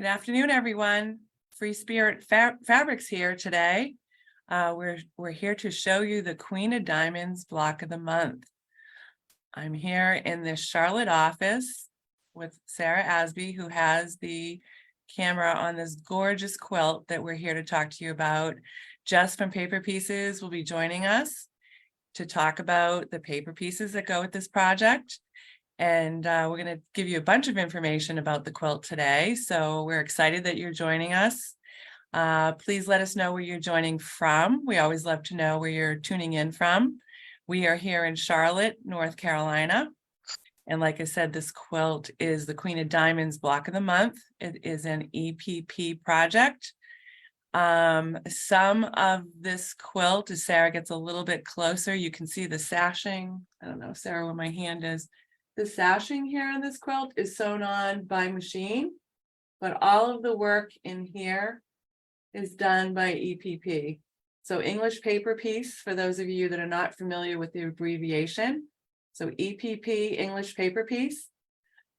Good afternoon, everyone. FreeSpirit Fabrics here today. We're here to show you the Queen of Diamonds block of the month. I'm here in the Charlotte office with Sarah Asby, who has the camera on this gorgeous quilt that we're here to talk to you about. Jess from Paper Pieces will be joining us to talk about the paper pieces that go with this project. And we're going to give you a bunch of information about the quilt today. So we're excited that you're joining us. Please let us know where you're joining from. We always love to know where you're tuning in from. We are here in Charlotte, North Carolina. And like I said, this quilt is the Queen of Diamonds block of the month. It is an EPP project. Some of this quilt, as Sarah gets a little bit closer, you can see the sashing. I don't know, Sarah, where my hand is. The sashing here on this quilt is sewn on by machine, but all of the work in here is done by EPP. So English paper piece, for those of you that are not familiar with the abbreviation. So EPP, English paper piece.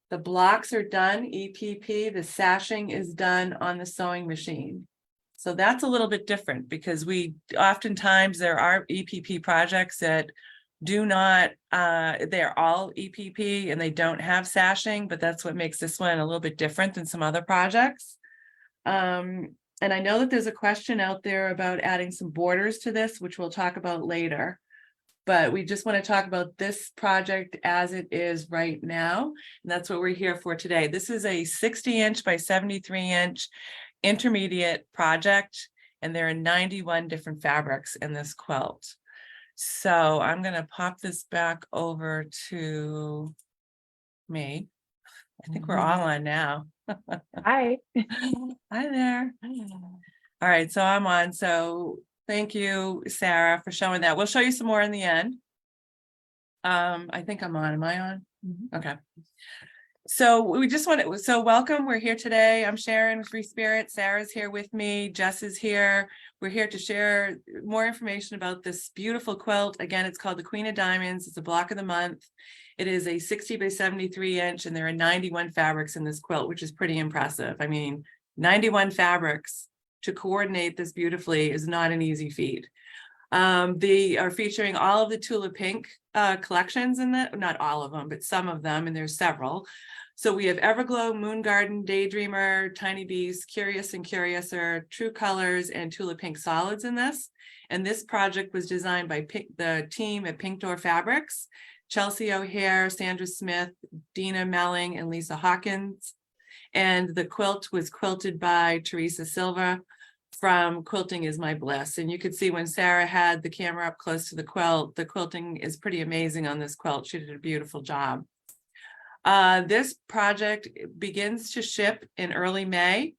The blocks are done EPP, the sashing is done on the sewing machine. So that's a little bit different because oftentimes there are EPP projects that do not, they're all EPP and they don't have sashing, but that's what makes this one a little bit different than some other projects. And I know that there's a question out there about adding some borders to this, which we'll talk about later. But we just want to talk about this project as it is right now. And that's what we're here for today. This is a 60-inch by 73-inch intermediate project, and there are 91 different fabrics in this quilt. So I'm going to pop this back over to me. I think we're all on now. Hi. Hi there. All right, so I'm on. So thank you, Sarah, for showing that. We'll show you some more in the end. I think I'm on. Am I on? Okay. So we just want to, so welcome. We're here today. I'm Sharon with FreeSpirit. Sarah's here with me. Jess is here. We're here to share more information about this beautiful quilt. Again, it's called the Queen of Diamonds. It's a block of the month. It is a 60 by 73 inch, and there are 91 fabrics in this quilt, which is pretty impressive. I mean, 91 fabrics to coordinate this beautifully is not an easy feat. They are featuring all of the Tula Pink collections in that, not all of them, but some of them, and there's several. So we have Everglow, Moon Garden, Daydreamer, Tiny Beast, Curious and Curiouser, True Colors, and Tula Pink solids in this. And this project was designed by the team at Pink Door Fabrics, Chelsea O'Hare, Sandra Smith, Dina Melling, and Lisa Hawkins. And the quilt was quilted by Teresa Silva from Quilting Is My Bliss. And you could see when Sarah had the camera up close to the quilting is pretty amazing on this quilt. She did a beautiful job. This project begins to ship in early May.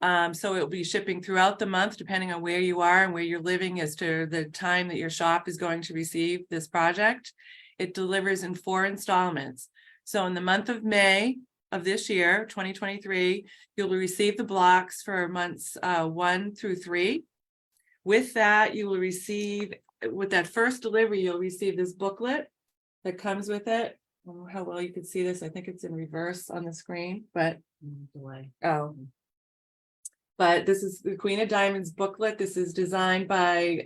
So it will be shipping throughout the month, depending on where you are and where you're living as to the time that your shop is going to receive this project. It delivers in 4 installments. So in the month of May of this year, 2023, you'll receive the blocks for months 1 through 3. With that, you will receive, with that first delivery, you'll receive this booklet that comes with it. I don't know how well you can see this. I think it's in reverse on the screen, but but this is the Queen of Diamonds booklet. This is designed by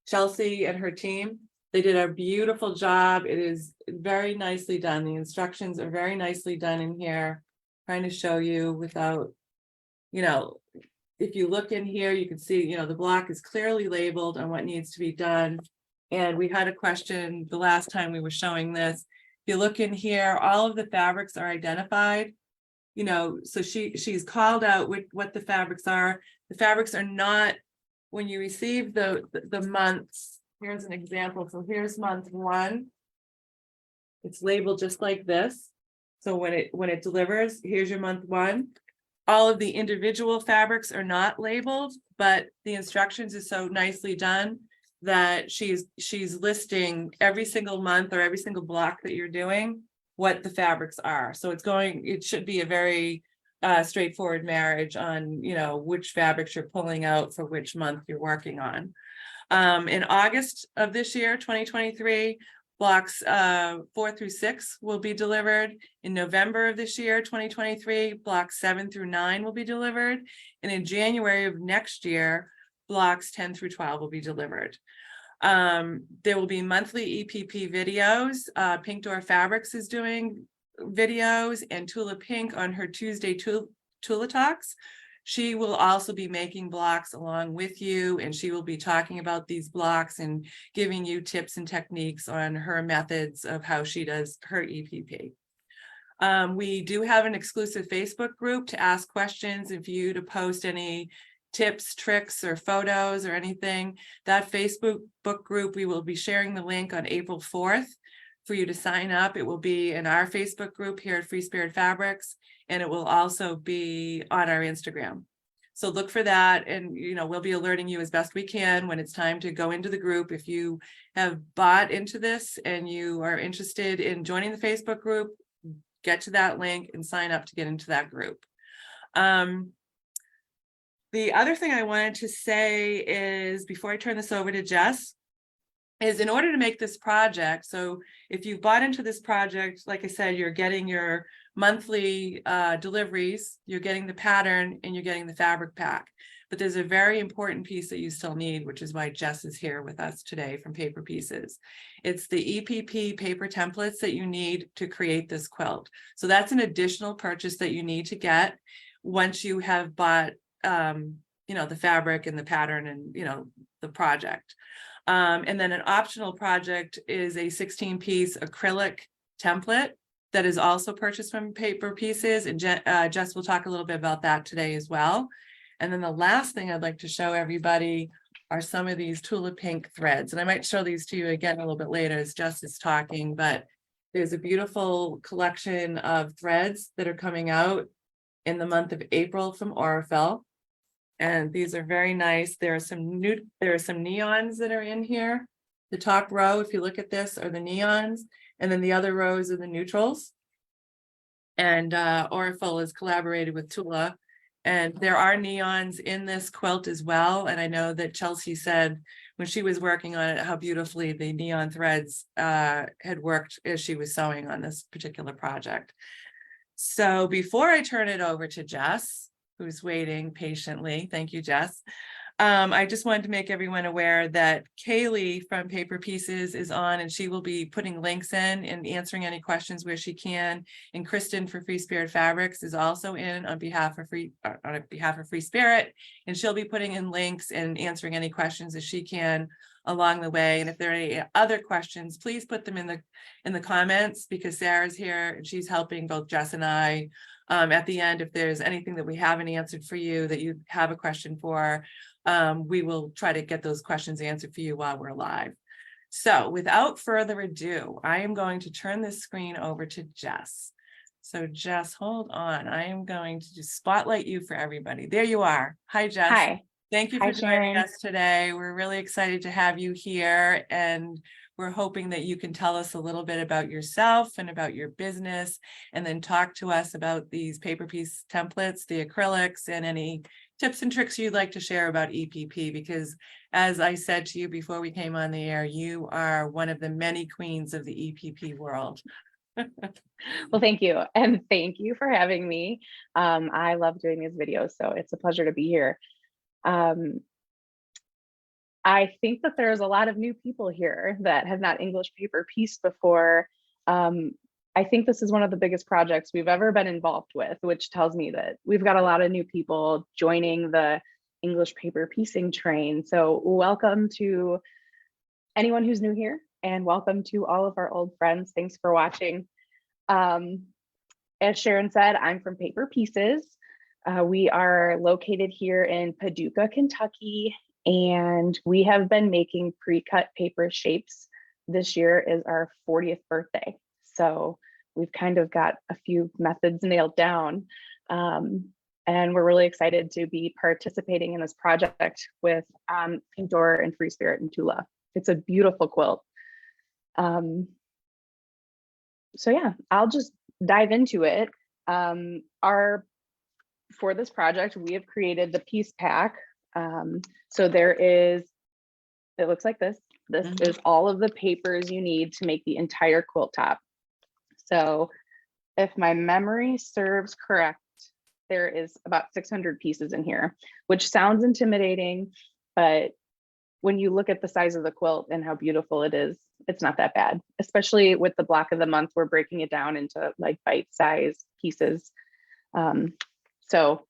Chelsea and her team. They did a beautiful job. It is very nicely done. The instructions are very nicely done in here. Trying to show you without, if you look in here, you can see, the block is clearly labeled on what needs to be done. And we had a question the last time we were showing this. If you look in here, all of the fabrics are identified. So she's called out what the fabrics are. The fabrics are not, when you receive the months. Here's an example. So here's month 1. It's labeled just like this. So when it delivers, here's your month 1. All of the individual fabrics are not labeled, but the instructions is so nicely done that she's listing every single month or every single block that you're doing, what the fabrics are. So it should be a very straightforward marriage on, which fabrics you're pulling out for which month you're working on. In August of this year, 2023, Blocks 4 through 6 will be delivered in November of this year, 2023. Blocks 7 through 9 will be delivered. And in January of next year, blocks 10 through 12 will be delivered. There will be monthly EPP videos. Pink Door Fabrics is doing videos, and Tula Pink on her Tuesday Tula Talks. She will also be making blocks along with you, and she will be talking about these blocks and giving you tips and techniques on her methods of how she does her EPP. We do have an exclusive Facebook group to ask questions and for you to post any tips, tricks, or photos or anything. That Facebook group, we will be sharing the link on April 4th for you to sign up. It will be in our Facebook group here at FreeSpirit Fabrics, and it will also be on our Instagram. So look for that, and we'll be alerting you as best we can when it's time to go into the group. If you have bought into this and you are interested in joining the Facebook group, get to that link and sign up to get into that group. The other thing I wanted to say is, before I turn this over to Jess, is in order to make this project, so if you've bought into this project, like I said, you're getting your monthly deliveries, you're getting the pattern, and you're getting the fabric pack. But there's a very important piece that you still need, which is why Jess is here with us today from Paper Pieces. It's the EPP paper templates that you need to create this quilt. So that's an additional purchase that you need to get once you have bought the fabric and the pattern and the project. And then an optional project is a 16-piece acrylic template that is also purchased from Paper Pieces, and Jess will talk a little bit about that today as well. And then the last thing I'd like to show everybody are some of these Tula Pink threads, and I might show these to you again a little bit later as Jess is talking, but there's a beautiful collection of threads that are coming out in the month of April from Aurifil. And these are very nice. There are some neons that are in here. The top row, if you look at this, are the neons, and then the other rows are the neutrals. And Aurifil has collaborated with Tula, and there are neons in this quilt as well. And I know that Chelsea said when she was working on it how beautifully the neon threads had worked as she was sewing on this particular project. So before I turn it over to Jess, who's waiting patiently. Thank you, Jess. I just wanted to make everyone aware that Kaylee from Paper Pieces is on, and she will be putting links in and answering any questions where she can. And Kristen for FreeSpirit Fabrics is also in on behalf of FreeSpirit, and she'll be putting in links and answering any questions as she can along the way. And if there are any other questions, please put them in the comments, because Sarah's here and she's helping both Jess and I. At the end, if there's anything that we haven't answered for you that you have a question for, we will try to get those questions answered for you while we're live. So without further ado, I am going to turn this screen over to Jess. So Jess, hold on. I am going to just spotlight you for everybody. There you are. Hi, Jess. Hi. Thank you for joining us today. We're really excited to have you here, and we're hoping that you can tell us a little bit about yourself and about your business, and then talk to us about these paper piece templates, the acrylics, and any tips and tricks you'd like to share about EPP, because as I said to you before we came on the air, you are one of the many queens of the EPP world. Well, thank you. And thank you for having me. I love doing these videos, so it's a pleasure to be here. I think that there's a lot of new people here that have not English paper pieced before. I think this is one of the biggest projects we've ever been involved with, which tells me that we've got a lot of new people joining the English paper piecing train. So welcome to anyone who's new here, and welcome to all of our old friends. Thanks for watching. As Sharon said, I'm from Paper Pieces. We are located here in Paducah, Kentucky, and we have been making pre-cut paper shapes. This year is our 40th birthday. So we've kind of got a few methods nailed down. And we're really excited to be participating in this project with Pink Door and FreeSpirit and Tula. It's a beautiful quilt. So yeah, I'll just dive into it. For this project, we have created the piece pack. So there is, it looks like this. This is all of the papers you need to make the entire quilt top. So if my memory serves correct, there is about 600 pieces in here, which sounds intimidating, but when you look at the size of the quilt and how beautiful it is, it's not that bad, especially with the block of the month. We're breaking it down into like bite-sized pieces. So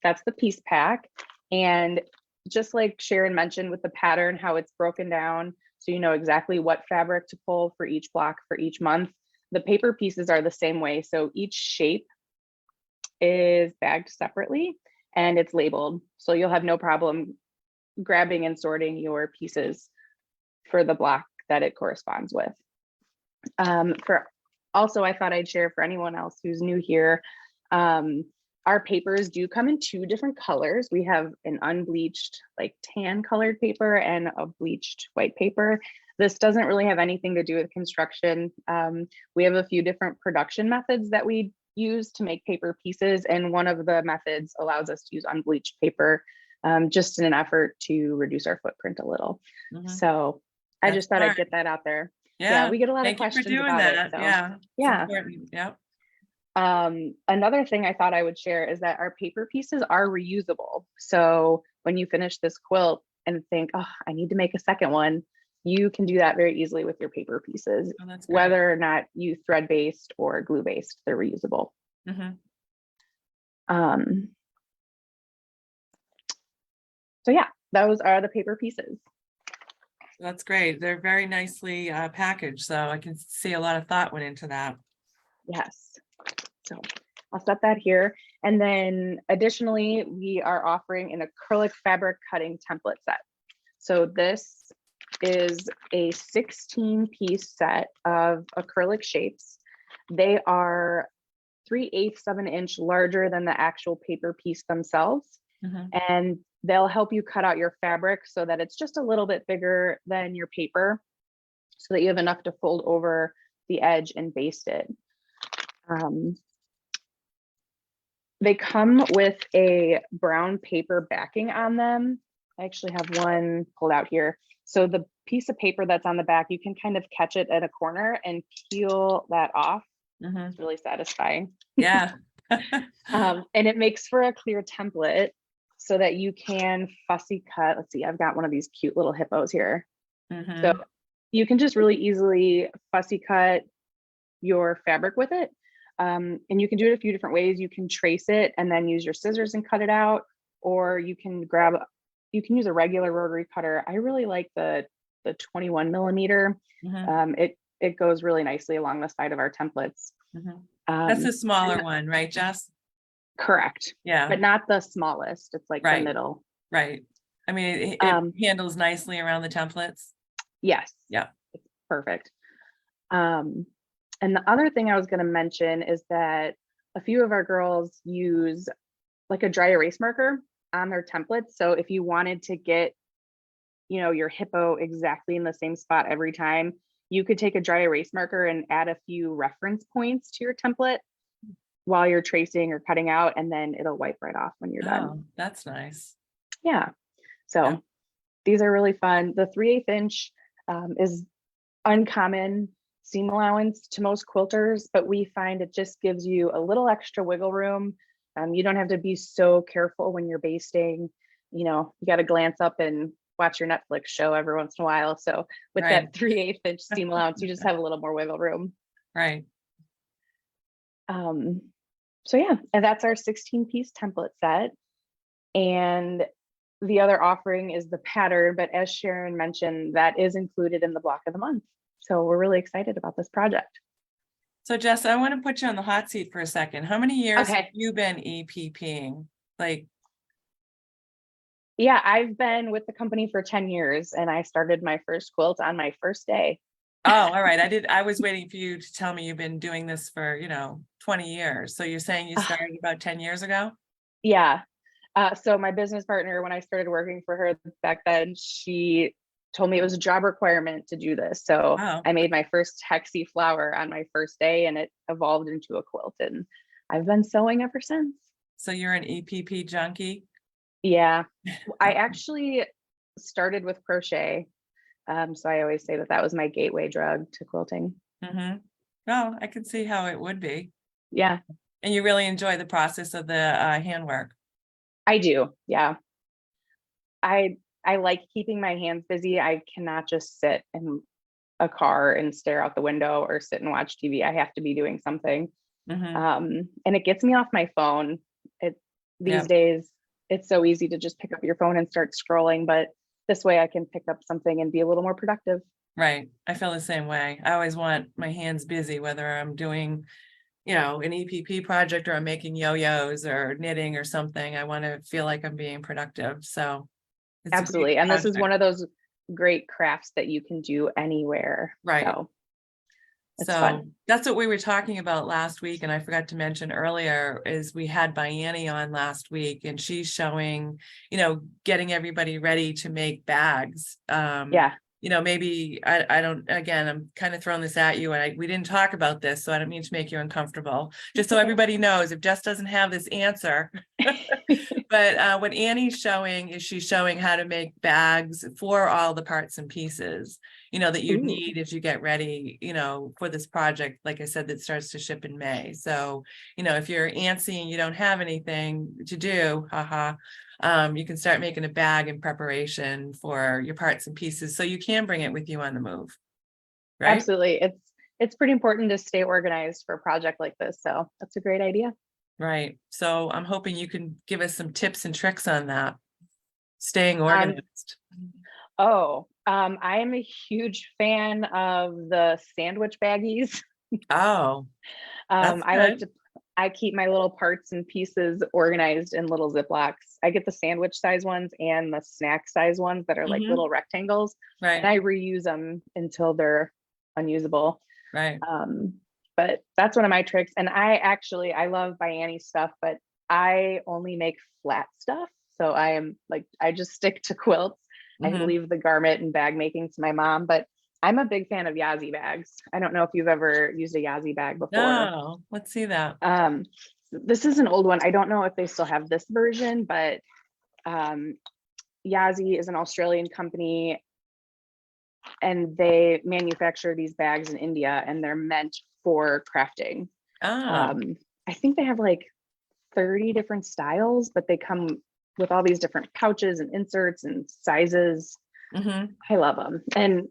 that's the piece pack. And just like Sharon mentioned with the pattern, how it's broken down, so you know exactly what fabric to pull for each block for each month. The paper pieces are the same way. So each shape is bagged separately and it's labeled. So you'll have no problem grabbing and sorting your pieces for the block that it corresponds with. Also, I thought I'd share for anyone else who's new here, our papers do come in 2 different colors. We have an unbleached, like tan colored paper and a bleached white paper. This doesn't really have anything to do with construction. We have a few different production methods that we use to make paper pieces, and one of the methods allows us to use unbleached paper, just in an effort to reduce our footprint a little. So I just thought I'd get that out there. Yeah, we get a lot of questions about it. So. Yeah. Yep. Another thing I thought I would share is that our paper pieces are reusable. So when you finish this quilt and think, oh, I need to make a second one, you can do that very easily with your paper pieces, whether or not you thread based or glue based, they're reusable. So yeah, those are the paper pieces. That's great. They're very nicely packaged. So I can see a lot of thought went into that. Yes. So I'll set that here. And then additionally, we are offering an acrylic fabric cutting template set. So this is a 16-piece set of acrylic shapes. They are 3/8 of an inch larger than the actual paper piece themselves. And they'll help you cut out your fabric so that it's just a little bit bigger than your paper, so that you have enough to fold over the edge and baste it. They come with a brown paper backing on them. I actually have one pulled out here. So the piece of paper that's on the back, you can kind of catch it at a corner and peel that off. It's really satisfying. Yeah. And it makes for a clear template so that you can fussy cut. Let's see, I've got one of these cute little hippos here. So you can just really easily fussy cut your fabric with it. And you can do it a few different ways. You can trace it and then use your scissors and cut it out, or you can use a regular rotary cutter. I really like the 21 millimeter. It goes really nicely along the side of our templates. That's a smaller one, right, Jess? Correct. Yeah. But not the smallest. It's like the middle. Right. I mean, it handles nicely around the templates. Yes. Yeah. It's perfect. And the other thing I was going to mention is that a few of our girls use like a dry erase marker on their templates. So if you wanted to get, your hippo exactly in the same spot every time, you could take a dry erase marker and add a few reference points to your template while you're tracing or cutting out, and then it'll wipe right off when you're done. Oh, that's nice. Yeah. So these are really fun. The 3/8 inch is uncommon seam allowance to most quilters, but we find it just gives you a little extra wiggle room. You don't have to be so careful when you're basting. You got to glance up and watch your Netflix show every once in a while. So with that 3/8 inch seam allowance, you just have a little more wiggle room. Right. So yeah, and that's our 16-piece template set. And the other offering is the pattern, but as Sharon mentioned, that is included in the block of the month. So we're really excited about this project. So Jess, I want to put you on the hot seat for a second. How many years have you been EPPing? Yeah, I've been with the company for 10 years and I started my first quilt on my first day. Oh, all right. I was waiting for you to tell me you've been doing this for, 20 years. So you're saying you started about 10 years ago? Yeah. So my business partner, when I started working for her back then, she told me it was a job requirement to do this. So I made my first hexie flower on my first day and it evolved into a quilt, and I've been sewing ever since. So you're an EPP junkie? Yeah. I actually started with crochet So I always say that that was my gateway drug to quilting. Mm-hmm. Well, I can see how it would be. Yeah, And you really enjoy the process of the handwork. I do. Yeah. I like keeping my hands busy. I cannot just sit in a car and stare out the window or sit and watch TV. I have to be doing something. Mm-hmm. And it gets me off my phone. These Yep. days, it's so easy to just pick up your phone and start scrolling, but this way I can pick up something and be a little more productive. Right. I feel the same way. I always want my hands busy, whether I'm doing, an EPP project or I'm making yo-yos or knitting or something. I want to feel like I'm being productive. So it's a great Absolutely. And this is project. one of those great crafts that you can do anywhere. Right. So it's So fun. that's what we were talking about last week. And I forgot to mention earlier is we had Bianni on last week and she's showing, getting everybody ready to make bags. Yeah. Maybe I don't, again, I'm kind of throwing this at you and we didn't talk about this, so I don't mean to make you uncomfortable. Just so everybody knows, if Jess doesn't have this answer, but what Annie's showing is she's showing how to make bags for all the parts and pieces, that you'd Ooh. need as you get ready, for this project, like I said, that starts to ship in May. So, if you're antsy and you don't have anything to do, you can start making a bag in preparation for your parts and pieces so you can bring it with you on the move. Right? Absolutely. It's pretty important to stay organized for a project like this. So that's a great idea. Right. So I'm hoping you can give us some tips and tricks on that. Staying Um, organized. I am a huge fan of the sandwich baggies. Oh, that's good. I keep my little parts and pieces organized in little Ziplocs. I get the sandwich size ones and the snack size ones that are like Mhm. little rectangles, and Right. I reuse them until they're unusable. Right. But that's one of my tricks. And I love Bianni stuff, but I only make flat stuff. So I just stick to quilts. I Mhm. leave the garment and bag making to my mom, but I'm a big fan of Yazzie bags. I don't know if you've ever used a Yazzie bag before. No, let's see that. This is an old one. I don't know if they still have this version, but um, Yazzie is an Australian company and they manufacture these bags in India and they're meant for crafting. Oh, I think they have like 30 different styles, but they come with all these different pouches and inserts and sizes. mhm. I love them. And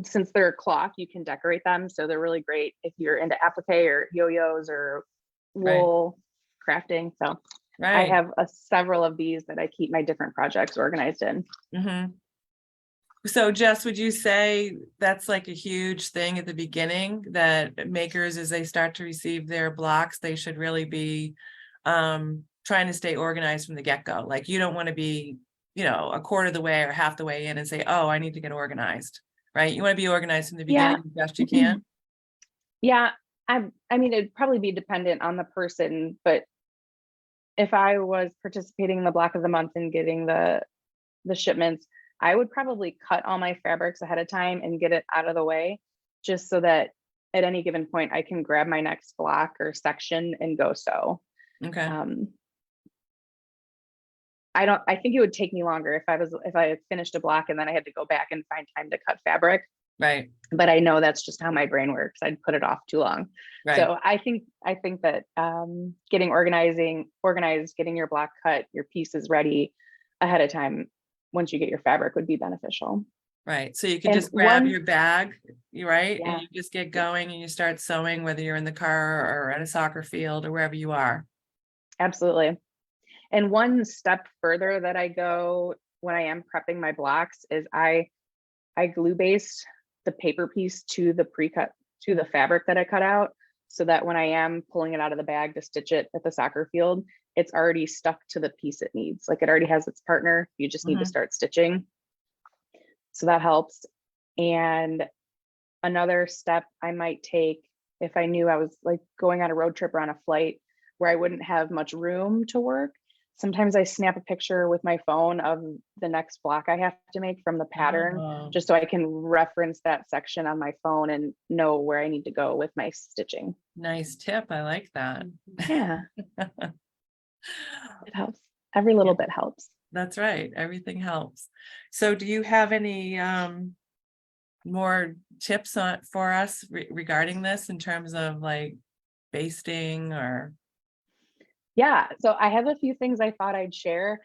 since they're cloth, you can decorate them. So they're really great if you're into applique or yo-yos or Right. wool crafting. So I Right. have several of these that I keep my different projects organized in. Mhm. So Jess, would you say that's like a huge thing at the beginning that makers, as they start to receive their blocks, they should really be trying to stay organized from the get-go? Like you don't want to be, a quarter of the way or half the way in and say, oh, I need to get organized, right? You want to be organized from the Yeah. beginning as best you can. Yeah. I mean, it'd probably be dependent on the person, but if I was participating in the block of the month and getting the shipments, I would probably cut all my fabrics ahead of time and get it out of the way, just so that at any given point I can grab my next block or section and go sew. Okay. Um, I think it would take me longer if I had finished a block and then I had to go back and find time to cut fabric. Right. But I know that's just how my brain works. I'd put it off too long. Right. So I think that getting organized, getting your block cut, your pieces ready ahead of time once you get your fabric would be beneficial. Right. So you can And just grab your bag, right? And yeah, you just get going and you start sewing, whether you're in the car or at a soccer field or wherever you are. absolutely. And one step further that I go when I am prepping my blocks is I glue base the paper piece to the pre-cut, to the fabric that I cut out, so that when I am pulling it out of the bag to stitch it at the soccer field, it's already stuck to the piece it needs. Like it already has its partner. You just need to start stitching. So that helps. And another step I might take if I knew I was like going on a road trip or on a flight where I wouldn't have much room to work. Sometimes I snap a picture with my phone of the next block I have to make from the pattern, Oh, just so I can reference that section on my phone and know where I need to go with my stitching. nice tip. I like that. Yeah, it helps. Every little bit helps. That's right. Everything helps. So do you have any more tips for us regarding this in terms of like basting or? Yeah, so I have a few things I thought I'd share.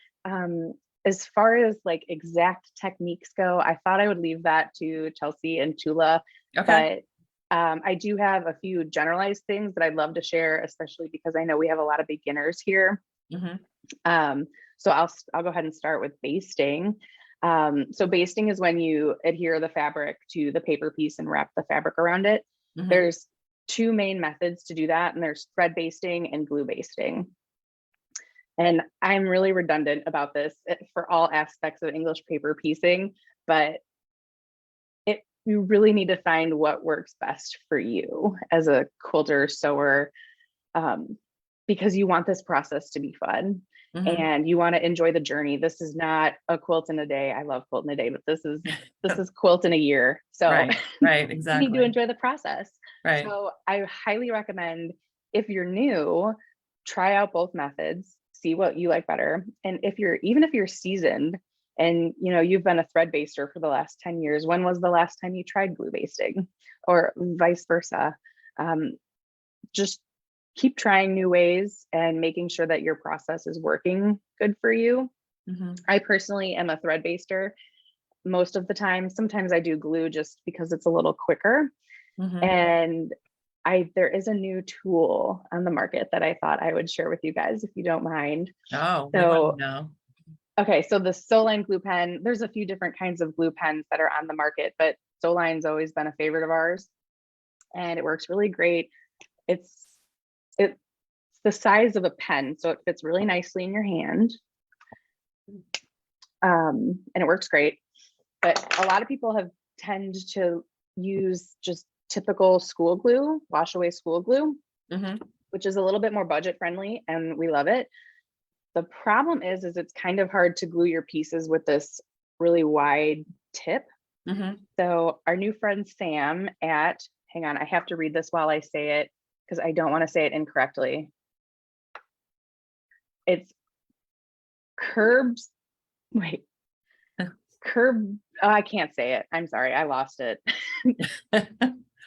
As far as like exact techniques go, I thought I would leave that to Chelsea and Tula, Okay. but I do have a few generalized things that I'd love to share, especially because I know we have a lot of beginners here. Mm-hmm. So I'll go ahead and start with basting. So basting is when you adhere the fabric to the paper piece and wrap the fabric around it. Mm-hmm. There's two main methods to do that, and there's thread basting and glue basting. And I'm really redundant about this for all aspects of English paper piecing, but you really need to find what works best for you as a quilter sewer, because you want this process to be fun. Mm-hmm. And you want to enjoy the journey. This is not a quilt in a day. I love quilt in a day, but this is quilt in a year. So Right, you exactly. need to enjoy the process. Right. So I highly recommend, if you're new, try out both methods, see what you like better. And even if you're seasoned and you've been a thread baster for the last 10 years, when was the last time you tried glue basting, or vice versa? Just keep trying new ways and making sure that your process is working good for you. Mm-hmm. I personally am a thread baster most of the time. Sometimes I do glue just because it's a little quicker. Mm-hmm. And there is a new tool on the market that I thought I would share with you guys, if you don't mind. Oh, we want to know. Okay, so the Soline glue pen, there's a few different kinds of glue pens that are on the market, but Soline's always been a favorite of ours, and it works really great. It's the size of a pen, so it fits really nicely in your hand, and it works great. But a lot of people tend to use just typical school glue, wash away school glue, Mm-hmm. which is a little bit more budget friendly, and we love it. The problem is it's kind of hard to glue your pieces with this really wide tip. Mm-hmm. So our new friend Sam hang on, I have to read this while I say it because I don't want to say it incorrectly. It's I can't say it. I'm sorry, I lost it.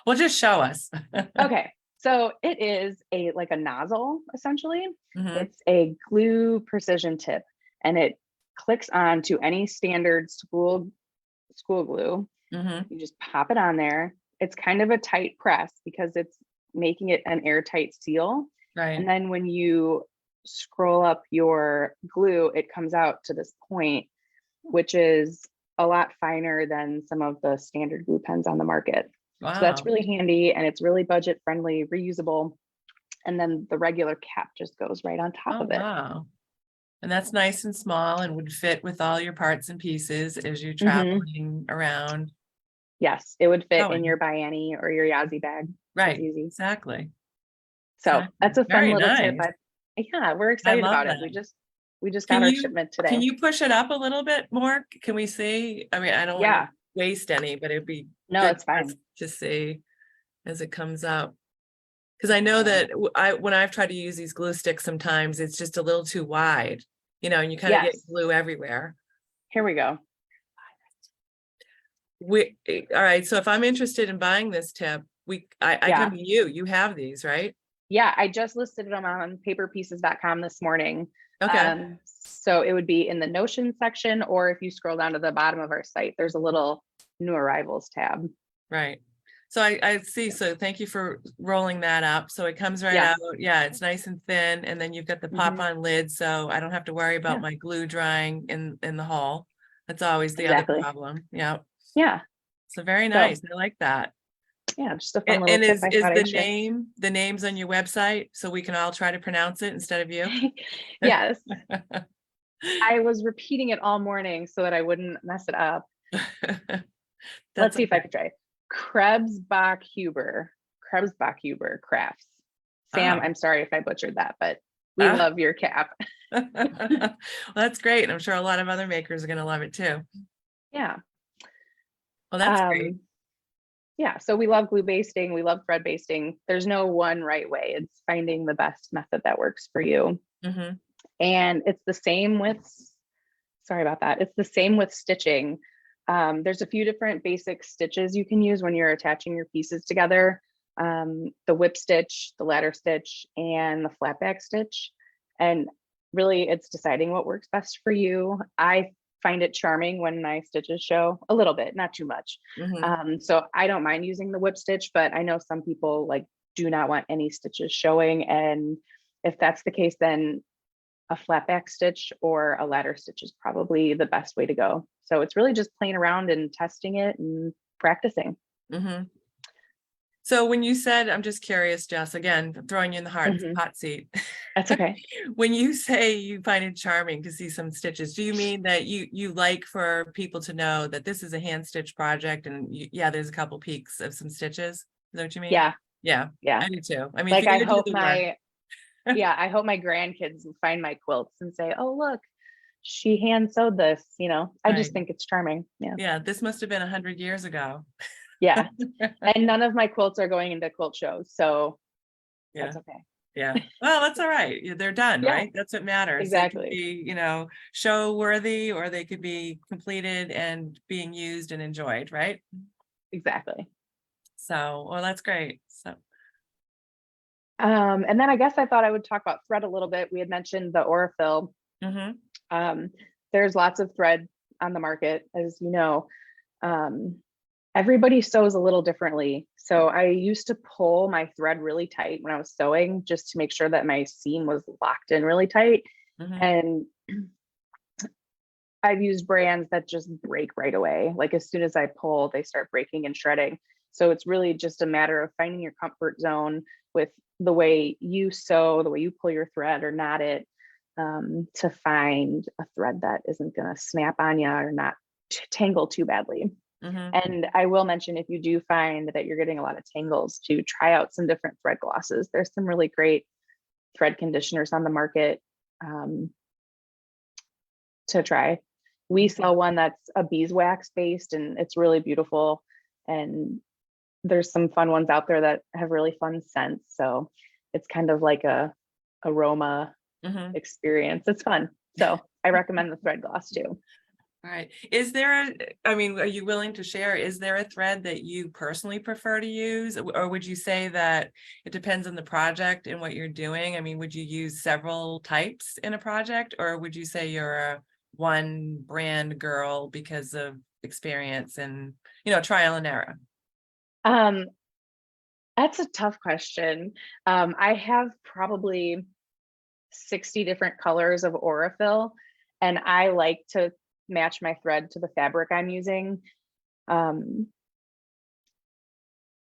Well, just show us. Okay, so it is like a nozzle, essentially. Mm-hmm. It's a glue precision tip, and it clicks on to any standard school glue. Mm-hmm. You just pop it on there. It's kind of a tight press because it's making it an airtight seal. Right. And then when you scroll up your glue, it comes out to this point, which is a lot finer than some of the standard glue pens on the market. Wow. So that's really handy, and it's really budget friendly, reusable. And then the regular cap just goes right on top of it. Wow. And that's nice and small and would fit with all your parts and pieces as you're traveling around. Yes, it would fit in your Bianni or your Yazzie bag. Right. Easy. Exactly. So that's a fun Very little nice. tip. Yeah, we're excited about it. We just got our shipment today. Can you push it up a little bit more? Can we see? I mean, I don't want to waste any, but it'd be good it's fine to see as it comes out. Because I know that when I've tried to use these glue sticks, sometimes it's just a little too wide, and you kind of get glue everywhere. Here we go. All right. So if I'm interested in buying this tip, I come to you. You have these, right? Yeah, I just listed them on paperpieces.com this morning. Okay. So it would be in the Notion section, or if you scroll down to the bottom of our site, there's a little new arrivals tab. Right. So I see. So thank you for rolling that up. So it comes right out. Yeah, it's nice and thin. And then you've got the pop-on lid. So I don't have to worry about my glue drying in the hall. That's always the other problem. Yeah. Yeah. So very nice. I like that. Yeah, just a fun little and tip. is the names on your website so we can all try to pronounce it instead of you? Yes. I was repeating it all morning so that I wouldn't mess it up. Let's see if I could try. Krebsbach-Huber Crafts. Sam, I'm sorry if I butchered that, but we love your cap. Well, that's great. I'm sure a lot of other makers are going to love it too. Yeah. Well, that's great. Yeah, so we love glue basting. We love thread basting. There's no one right way. It's finding the best method that works for you. Mm-hmm. And it's the same with, sorry about that. It's the same with stitching. There's a few different basic stitches you can use when you're attaching your pieces together. The whip stitch, the ladder stitch, and the flat back stitch. And really it's deciding what works best for you. I find it charming when my stitches show a little bit, not too much. So I don't mind using the whip stitch, but I know some people like do not want any stitches showing. And if that's the case, then a flat back stitch or a ladder stitch is probably the best way to go. So it's really just playing around and testing it and practicing. So when you said, I'm just curious, Jess, again, throwing you in the hot seat. That's okay. When you say you find it charming to see some stitches, do you mean that you like for people to know that this is a hand stitch project and yeah, there's a couple peaks of some stitches? Is that what you mean? Yeah. Yeah. Yeah. I do too. I mean, like if you're I gonna do hope the work- my I hope my grandkids find my quilts and say, oh, look, she hand sewed this, you know. I just Right. think it's charming. Yeah. Yeah, this must have been 100 years ago. Yeah. And none of my quilts are going into quilt shows, so Yeah. that's okay. Yeah. Well, that's all right. They're done, Yeah, right? That's what matters. exactly. They could be, you know, show worthy, or they could be completed and being used and enjoyed, right? Exactly. So, well, that's great. So, And then I guess I thought I would talk about thread a little bit. We had mentioned the Aurifil. There's lots of thread on the market, as you know. Everybody sews a little differently. So I used to pull my thread really tight when I was sewing, just to make sure that my seam was locked in really tight. And I've used brands that just break right away. Like as soon as I pull, they start breaking and shredding. So it's really just a matter of finding your comfort zone with the way you sew, the way you pull your thread or knot it, to find a thread that isn't going to snap on you or not tangle too badly. And I will mention, if you do find that you're getting a lot of tangles, to try out some different thread glosses. There's some really great thread conditioners on the market to try. We sell one that's a beeswax based, and it's really beautiful. And there's some fun ones out there that have really fun scents. So it's kind of like a aroma experience. It's fun. So I recommend the thread gloss too. all right. Is there I mean, are you willing to share? Is there a thread that you personally prefer to use? Or would you say that it depends on the project and what you're doing? I mean, would you use several types in a project, or would you say you're a one brand girl because of experience and, you know, trial and error? That's a tough question. I have probably 60 different colors of Aurifil, and I like to match my thread to the fabric I'm using.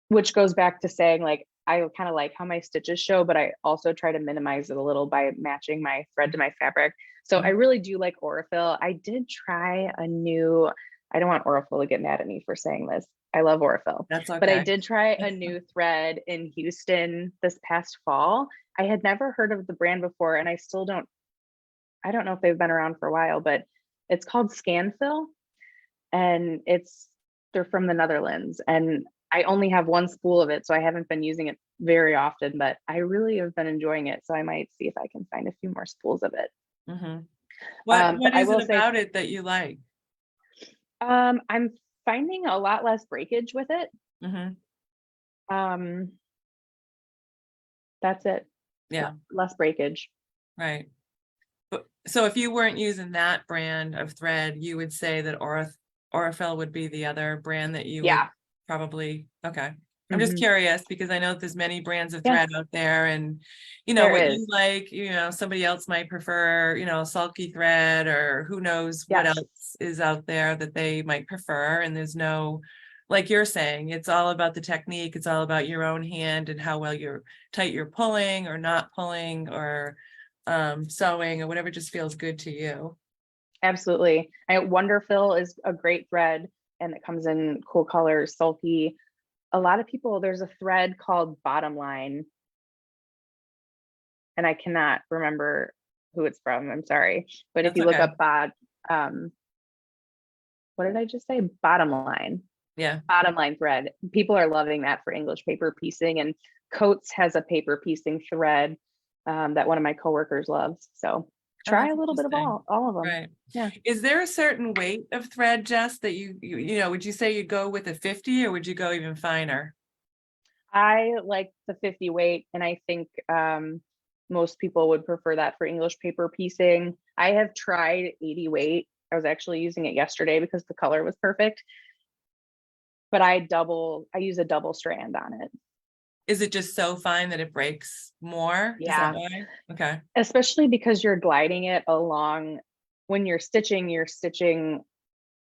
Which goes back to saying, like, I kind of like how my stitches show, but I also try to minimize it a little by matching my thread to my fabric. So I really do like Aurifil. I did try a new, I don't want Aurifil to get mad at me for saying this. I love Aurifil. That's okay. But I did try a new thread in Houston this past fall. I had never heard of the brand before, and I don't know if they've been around for a while, but it's called Scanfil, and they're from the Netherlands, and I only have one spool of it, so I haven't been using it very often, but I really have been enjoying it. So I might see if I can find a few more spools of it. What is it about it that you like? I'm finding a lot less breakage with it. That's it. Yeah. Less breakage. Right. But so if you weren't using that brand of thread, you would say that Aurifil would be the other brand that you would probably, okay. I'm just curious because I know that there's many brands of thread out there, and you know what you like, you know, somebody else might prefer, you know, sulky thread, or who knows what else is out there that they might prefer. And there's no, like you're saying, it's all about the technique. It's all about your own hand and how well tight you're pulling or not pulling, or sewing, or whatever just feels good to you. Absolutely. Wonderfil is a great thread, and it comes in cool colors, sulky. A lot of people, there's a thread called Bottom Line, and I cannot remember who it's from. I'm sorry. But if you look up what did I just say? Bottom Line. Yeah. Bottom Line thread. People are loving that for English paper piecing, and Coates has a paper piecing thread that one of my coworkers loves. So try that's a little bit of interesting. all of them. Right. Yeah. Is there a certain weight of thread, Jess, that you know, would you say you'd go with a 50 or would you go even finer? I like the 50 weight, and I think most people would prefer that for English paper piecing. I have tried 80 weight. I was actually using it yesterday because the color was perfect. But I use a double strand on it. Is it just so fine that it breaks more? Is that Yeah. why? Okay. Especially because you're gliding it along when you're stitching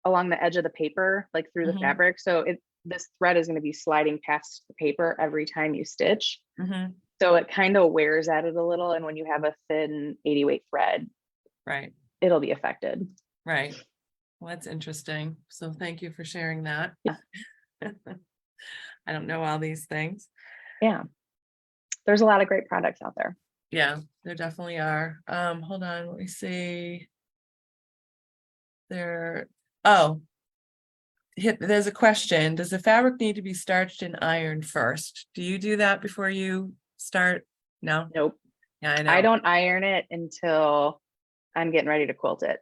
along the edge of the paper, like through the Mhm. fabric. So this thread is going to be sliding past the paper every time you stitch. Mhm. So it kind of wears at it a little. And when you have a thin 80 weight thread, Right. it'll be affected. Right. Well, that's interesting. So thank you for sharing that. Yeah. I don't know all these things. Yeah. There's a lot of great products out there. Yeah, there definitely are. Hold on, let me see. There's a question. Does the fabric need to be starched and ironed first? Do you do that before you start? No? Nope. Yeah, I I know. don't iron it until I'm getting ready to quilt it.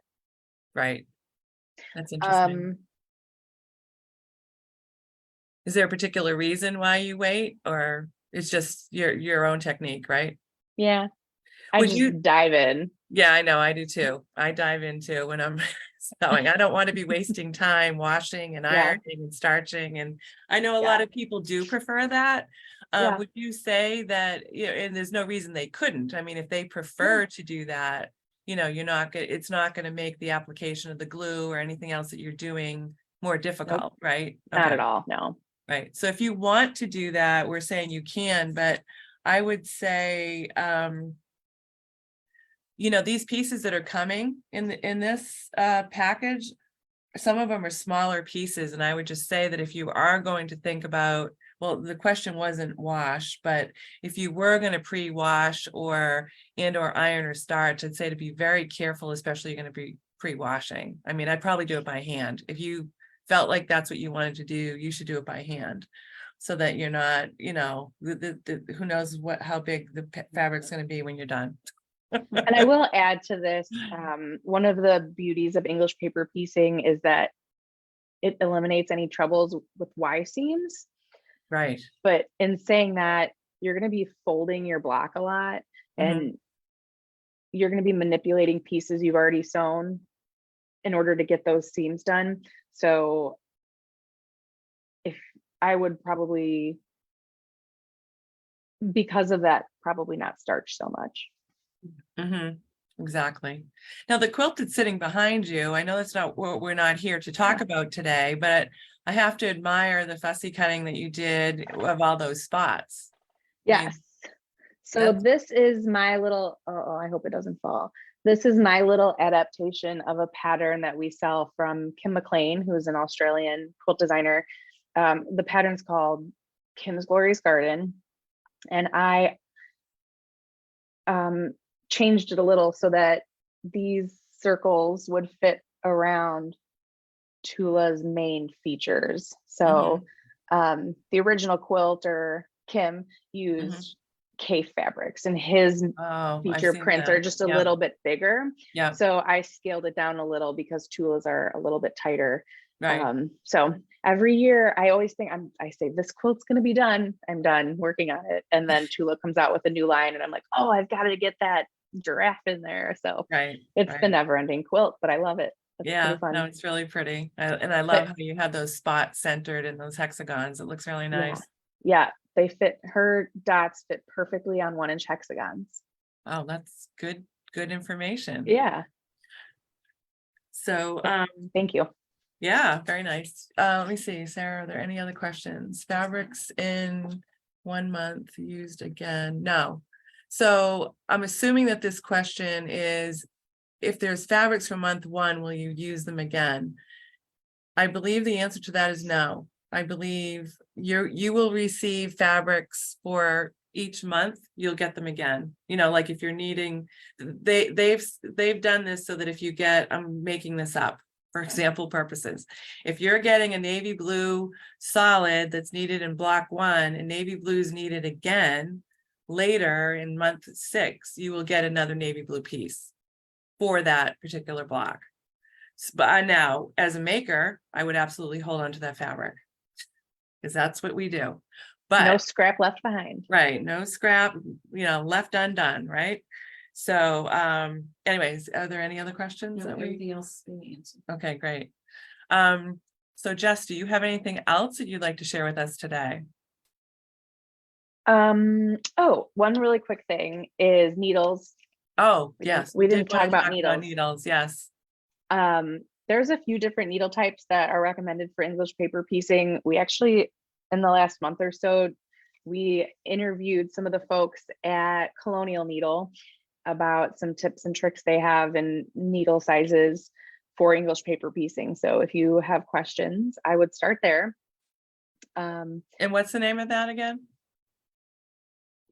Right. That's interesting. Is there a particular reason why you wait, or it's just your own technique, right? Yeah. I Would just you? dive in. Yeah, I know, I do too. I dive into when I'm sewing. I don't want to be wasting time washing and Yeah. ironing and starching. And I know a lot Yeah. of people do prefer that. Yeah. Would you say that, you know, and there's no reason they couldn't. I mean, if they prefer to do that, you know, it's not going to make the application of the glue or anything else that you're doing more difficult, Nope. right? Not Okay. at all. No. Right. So if you want to do that, we're saying you can, but I would say, you know, these pieces that are coming in this package, some of them are smaller pieces. And I would just say that if you are going to think about, well, the question wasn't wash, but if you were going to pre-wash or iron or starch, I'd say to be very careful, especially you're going to be pre-washing. I mean, I'd probably do it by hand. If you felt like that's what you wanted to do, you should do it by hand, so that you're not, you know, who knows how big the fabric's going to be when you're done. And I will add to this, one of the beauties of English paper piecing is that it eliminates any troubles with Y seams. Right. But in saying that, you're going to be folding your block a lot, and you're going to be manipulating pieces you've already sewn in order to get those seams done. So if I would probably, because of that, probably not starch so much. Exactly. Now the quilt that's sitting behind you, I know that's not what we're not here to talk about today, but I have to admire the fussy cutting that you did of all those spots. Yes. So this is my little, I hope it doesn't fall. This is my little adaptation of a pattern that we sell from Kim McLean, who's an Australian quilt designer. The pattern's called Kim's Glorious Garden. And I changed it a little so that these circles would fit around Tula's main features. So the original quilter, Kim, used K fabrics, and his feature prints are just a little bit bigger. Yeah. So I scaled it down a little because Tula's are a little bit tighter. Right. So every year I always think I say this quilt's going to be done. I'm done working on it. And then Tula comes out with a new line and I'm like, oh, I've got to get that giraffe in there. So it's the never ending quilt, but I love it. It's yeah, fun. no, it's really pretty. And I love how you have those spots centered in those hexagons. It looks really nice. Yeah, they fit, her dots fit perfectly on 1-inch hexagons. Oh, that's good information. Yeah. So thank you. Yeah, very nice. Let me see, Sarah, are there any other questions? Fabrics in 1 month used again? No. So I'm assuming that this question is, if there's fabrics from month 1, will you use them again? I believe the answer to that is no. I believe you will receive fabrics for each month. You'll get them again. You know, like if you're needing, they've done this so that if you get, I'm making this up for example purposes, if you're getting a navy blue solid that's needed in block 1 and navy blue is needed again later in month 6, you will get another navy blue piece. for that particular block. But now, as a maker, I would absolutely hold on to that fabric, because that's what we do. No But scrap left behind. right, no scrap, left undone, right? So anyways, are there any other questions? No, that we everything else being answered. Okay, great. So Jess, do you have anything else that you'd like to share with us today? Oh, one really quick thing is needles. Oh, We yes. we didn't did wanna talk about needles. Needles, yes. There's a few different needle types that are recommended for English paper piecing. We actually, in the last month or so, we interviewed some of the folks at Colonial Needle about some tips and tricks they have in needle sizes for English paper piecing. So if you have questions, I would start there. And what's the name of that again?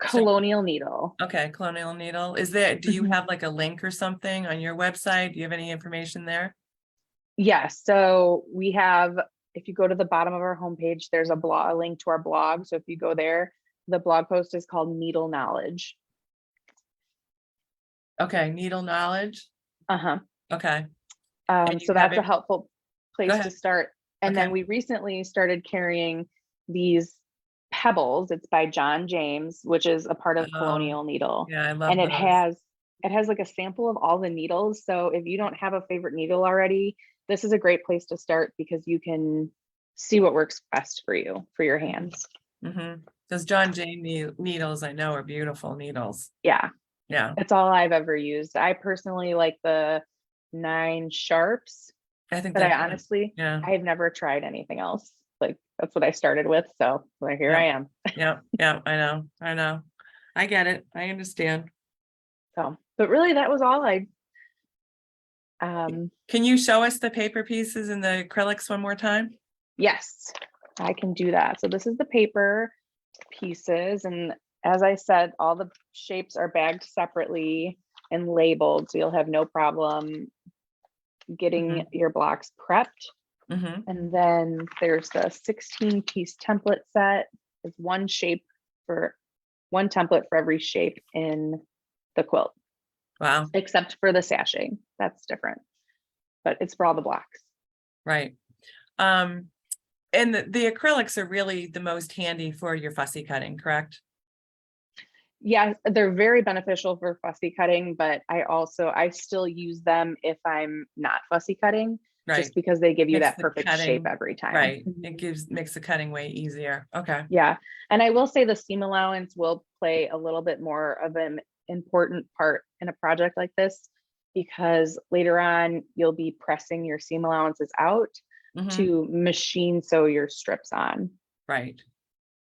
Colonial Needle. Okay, Colonial Needle. Is there, do you Mhm. have like a link or something on your website? Do you have any information there? Yes, so we have, if you go to the bottom of our homepage, there's a blog, a link to our blog. So if you go there, the blog post is called Needle Knowledge. Okay, Needle Knowledge. Uh-huh. Okay. And you So have that's a it- helpful place ahead. to start. And then Okay. we recently started carrying these pebbles. It's by John James, which is a part of Oh, Colonial Needle. Yeah, I love And those. it has like a sample of all the needles. So if you don't have a favorite needle already, this is a great place to start because you can see what works best for you, for your hands. Those John Jay needles, I know, are beautiful needles. Yeah, Yeah, that's all I've ever used. I personally like the 9 sharps, I think but that. I honestly, Yeah, I've never tried anything else. Like that's what I started with. So well, here Yeah. I am. yeah, I know. I get it. I understand. So, but really that was all I, Can you show us the paper pieces and the acrylics one more time? yes, I can do that. So this is the paper pieces. And as I said, all the shapes are bagged separately and labeled. So you'll have no problem getting your blocks prepped. Mm-hmm. And then there's the 16-piece template set. It's one template for every shape in the quilt, Wow, except for the sashing. That's different, but it's for all the blocks. right. And the acrylics are really the most handy for your fussy cutting, correct? Yeah, they're very beneficial for fussy cutting, but I still use them if I'm not fussy cutting, Right, just because they give you Makes that the perfect cutting- shape every time. right. Mhm. It makes the cutting way easier. Okay. Yeah, and I will say the seam allowance will play a little bit more of an important part in a project like this, because later on you'll be pressing your seam allowances out Mhm. to machine sew your strips on. Right.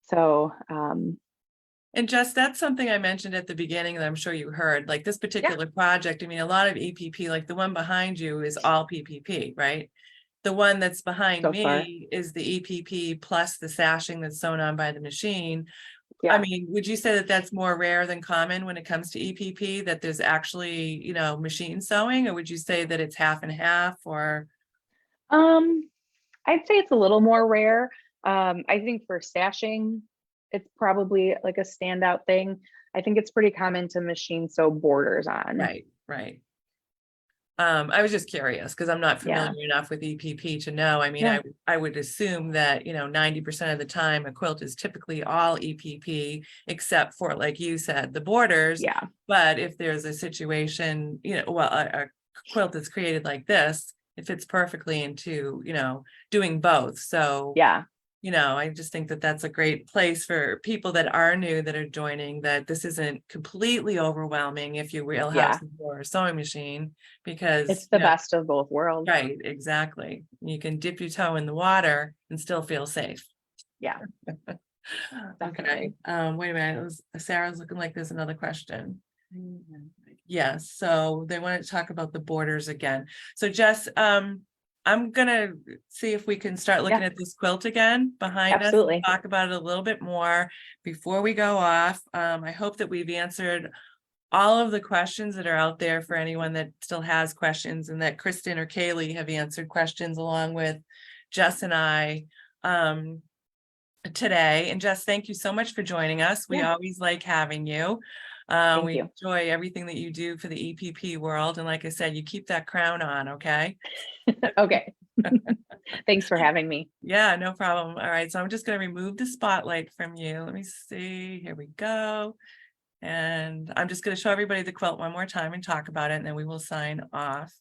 So And just, that's something I mentioned at the beginning that I'm sure you heard, like this particular project. I mean, a lot of EPP, like the one behind you is all PPP, right? The one that's behind So far. me is the EPP plus the sashing that's sewn on by the machine. I yeah, mean, would you say that that's more rare than common when it comes to EPP, that there's actually, machine sewing, or would you say that it's half and half, or? I'd say it's a little more rare. I think for sashing, it's probably like a standout thing. I think it's pretty common to machine sew borders on. Right. I was just curious because I'm not Yeah. familiar enough with EPP to know. I mean, Yeah. I would assume that, 90% of the time a quilt is typically all EPP, except for, like you said, the borders. Yeah, But if there's a situation, a quilt that's created like this, it fits perfectly into, doing both. So, yeah, I just think that that's a great place for people that are new, that are joining, that this isn't completely overwhelming if you will Yeah. have a sewing machine, because it's the best of both worlds. right, exactly. You can dip your toe in the water and still feel safe. Yeah. Okay, wait a minute, Sarah's looking like there's another question. Yes, so they want to talk about the borders again. So Jess, I'm gonna see if we can start looking at this quilt again behind us. Absolutely. And talk about it a little bit more before we go off. I hope that we've answered all of the questions that are out there for anyone that still has questions, and that Kristen or Kaylee have answered questions along with Jess and I today. And Jess, thank you so much for joining us. We Yeah. always like having you. Thank We you. enjoy everything that you do for the EPP world. And like I said, you keep that crown on, okay? Okay. Thanks for having me. Yeah, no problem. All right, so I'm just going to remove the spotlight from you. Let me see. Here we go. And I'm just going to show everybody the quilt one more time and talk about it, and then we will sign off.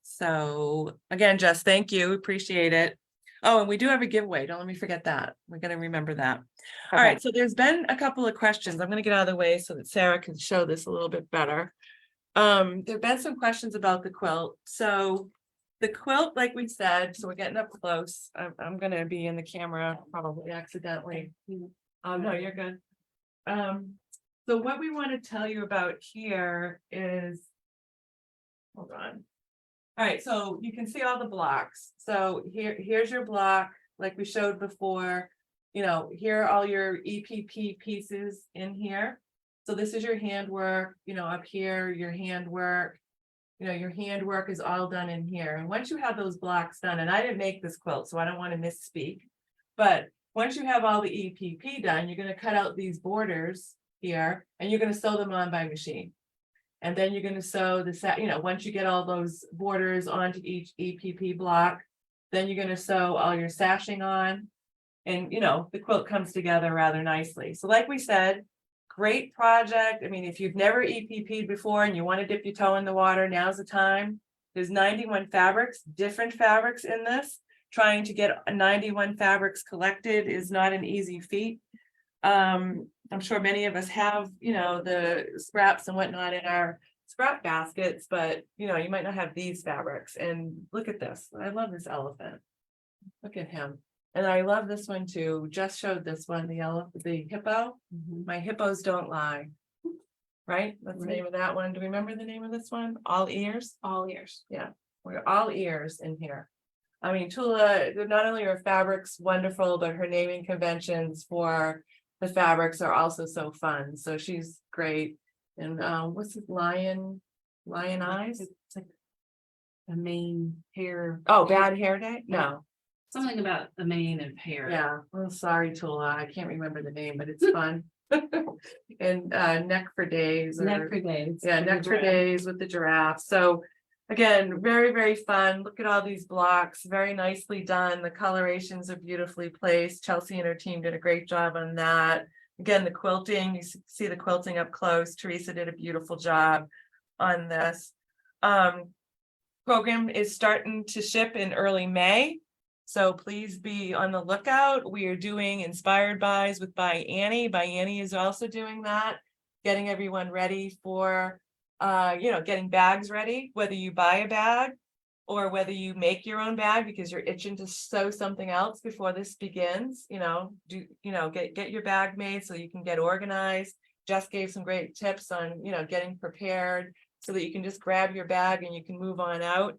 So again, Jess, thank you. Appreciate it. Oh, and we do have a giveaway. Don't let me forget that. We're going to remember that. All Okay. right, so there's been a couple of questions. I'm going to get out of the way so that Sarah can show this a little bit better. There've been some questions about the quilt. So the quilt, like we said, so we're getting up close. I'm going to be in the camera probably accidentally. No, you're good. So what we want to tell you about here is, hold on. All right, so you can see all the blocks. So here's your block, like we showed before. You know, here are all your EPP pieces in here. So this is your handwork, you know, up here, your handwork. You know, your handwork is all done in here. And once you have those blocks done, and I didn't make this quilt, so I don't want to misspeak, but once you have all the EPP done, you're going to cut out these borders here, and you're going to sew them on by machine. And then you're going to sew the set, you know, once you get all those borders onto each EPP block, then you're going to sew all your sashing on. And, you know, the quilt comes together rather nicely. So like we said, great project. I mean, if you've never EPP'd before and you want to dip your toe in the water, now's the time. There's 91 fabrics, different fabrics in this. Trying to get 91 fabrics collected is not an easy feat. I'm sure many of us have, you know, the scraps and whatnot in our scrap baskets, but you know, you might not have these fabrics. And look at this. I love this elephant. Look at him. And I love this one too. Just showed this one, the hippo. My hippos don't lie. Right? That's the name of that one. Do we remember the name of this one? All ears? All ears. Yeah. We're all ears in here. I mean, Tula, not only are fabrics wonderful, but her naming conventions for the fabrics are also so fun. So she's great. And what's it? Lion eyes? It's like a mane hair. Oh, bad hair day? No. Something about the mane of hair. Yeah. Well, sorry, Tula. I can't remember the name, but it's fun. And neck for days. Neck for days. Yeah, neck for days with the giraffe. So again, very, very fun. Look at all these blocks, very nicely done. The colorations are beautifully placed. Chelsea and her team did a great job on that. Again, the quilting, you see the quilting up close. Teresa did a beautiful job on this. Program is starting to ship in early May. So please be on the lookout. We are doing inspired buys with By Annie. By Annie is also doing that, getting everyone ready for you know, getting bags ready, whether you buy a bag or whether you make your own bag because you're itching to sew something else before this begins. You know, get your bag made so you can get organized. Jess gave some great tips on, you know, getting prepared so that you can just grab your bag and you can move on out.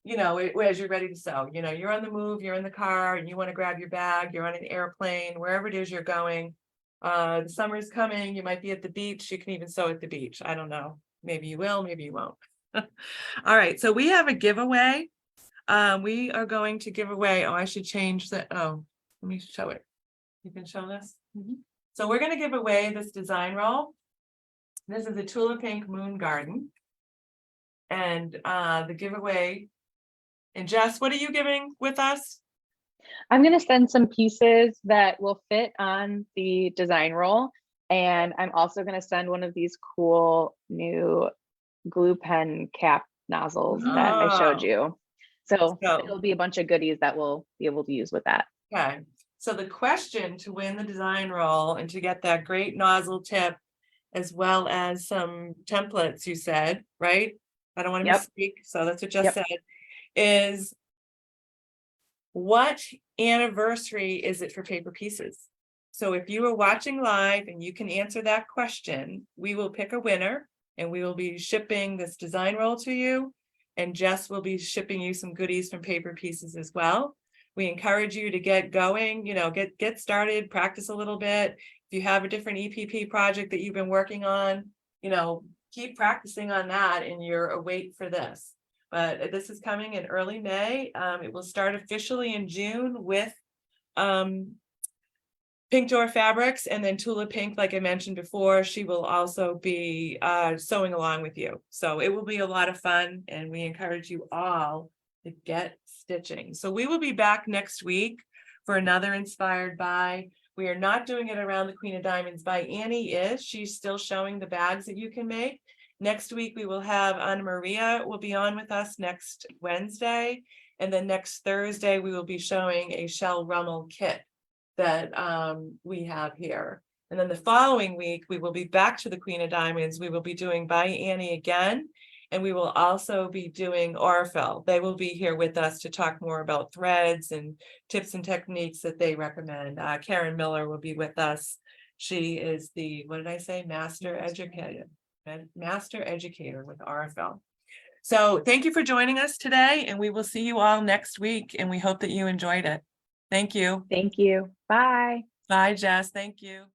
You know, as you're ready to sew, you know, you're on the move, you're in the car and you want to grab your bag, you're on an airplane, wherever it is you're going. The summer's coming, you might be at the beach, you can even sew at the beach. I don't know. Maybe you will, maybe you won't. All right, so we have a giveaway. We are going to give away, oh, I should change that. Oh, let me show it. You can show this. So we're going to give away this design roll. This is a Tula Pink Moon Garden. And the giveaway. And Jess, what are you giving with us? I'm going to send some pieces that will fit on the design roll. And I'm also going to send one of these cool new glue pen cap nozzles that I showed you. So it'll be a bunch of goodies that we'll be able to use with that. Okay. So the question to win the design roll and to get that great nozzle tip, as well as some templates, you said, right? I don't want to misspeak. So that's what Jess said, is what anniversary is it for Paper Pieces? So if you are watching live and you can answer that question, we will pick a winner and we will be shipping this design roll to you. And Jess will be shipping you some goodies from Paper Pieces as well. We encourage you to get going, you know, get started, practice a little bit. If you have a different EPP project that you've been working on, you know, keep practicing on that and you're await for this. But this is coming in early May. It will start officially in June with Pink Door Fabrics, and then Tula Pink, like I mentioned before, she will also be sewing along with you. So it will be a lot of fun, and we encourage you all to get stitching. So we will be back next week for another Inspired By. We are not doing it around the Queen of Diamonds by Annie is. She's still showing the bags that you can make. Next week, we will have Anna Maria will be on with us next Wednesday. And then next Thursday, we will be showing a shell rummel kit that we have here. And then the following week, we will be back to the Queen of Diamonds. We will be doing By Annie again. And we will also be doing Orfil. They will be here with us to talk more about threads and tips and techniques that they recommend. Karen Miller will be with us. She is the, what did I say? Master educator with Orfil. So thank you for joining us today, and we will see you all next week. And we hope that you enjoyed it. Thank you. Thank you. Bye. Bye, Jess. Thank you.